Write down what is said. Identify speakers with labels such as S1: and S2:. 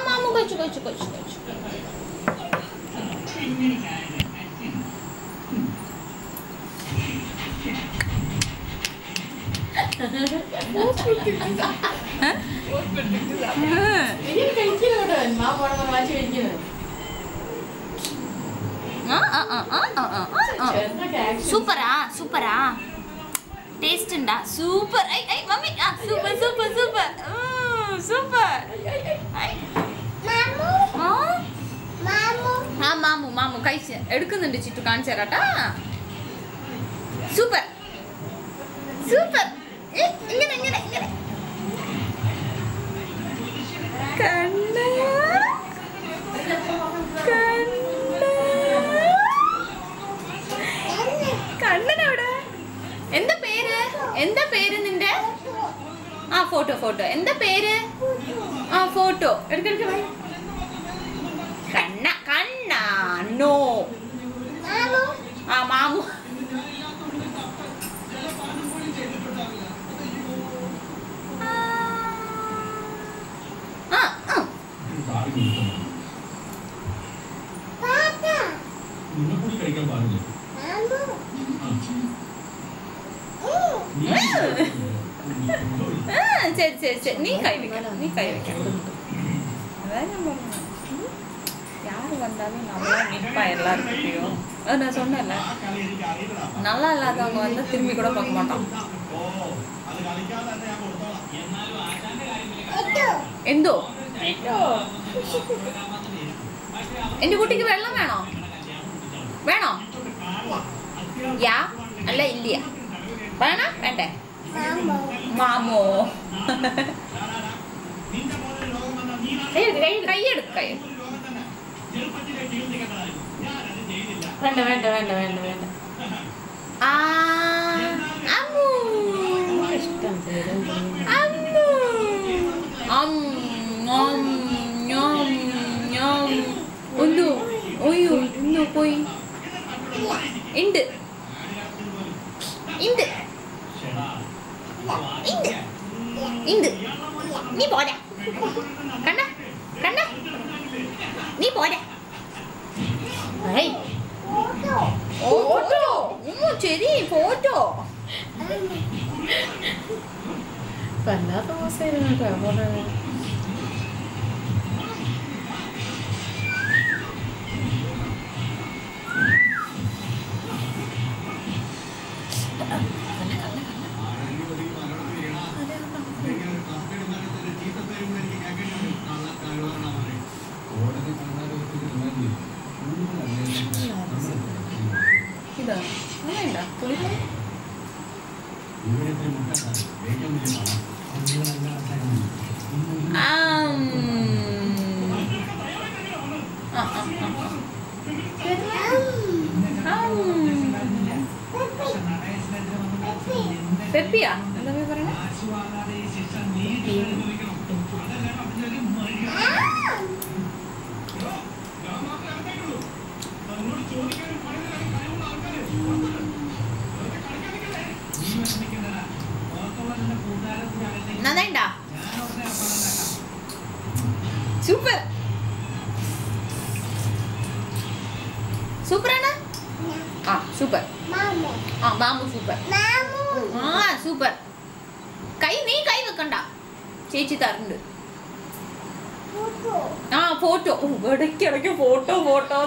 S1: മാമു കഴിച്ചു. സൂപ്പറാ ടേസ്റ്റ് ഉണ്ടാ സൂപ്പർ മമ്മി സൂപ്പർ മാമു കഴിച്ച് എടുക്കുന്നുണ്ട് ചിറ്റു കാണിച്ചു തരാട്ടാ സൂപ്പർ ഇങ്ങനെ കണ്ണനവിടെ എന്താ പേര് നിന്റെ ഫോട്ടോ എന്താ പേര് ഫോട്ടോ എടുക്ക കണ്ണ നോ മാമു ശരി നീ കൈ വെക്കണം അതാ ഞാൻ പറഞ്ഞു யாரு வந்தாலும் நல்லா நிற்பா எல்லாருக்கிட்டையும் நான் சொன்னேன்ல நல்லா இல்லாதவங்க வந்து திரும்பி கூட பார்க்க மாட்டான் എന്തോ എന്റെ കുട്ടിക്ക് വെള്ളം വേണോ യാ അല്ല ഇല്ല വേണ്ടേ മാമോ കൈയെടുക്ക വേണ്ട ഒന്ന് പോയി ഉണ്ട് നീ പോരാ കണ്ട നീ പോരാ ഫോട്ടോ ശരി ഫോട്ടോ വല്ലാത്ത മോശമായിരുന്നു കേട്ടോ ഫോട്ടോ ഇതാ വേണ്ട പുളിപ്പുളി പെപ്പിയാ എന്താ പറയണേ നന്നായിണ്ടാ സൂപ്പർ സൂപ്പറാണ് സൂപ്പർ മാമു സൂപ്പർ സൂപ്പർ നീ കൈ വെക്കണ്ട ചേച്ചി തരുന്നുണ്ട് ഫോട്ടോ ഇടയ്ക്കിടയ്ക്ക് ഫോട്ടോ ഫോട്ടോ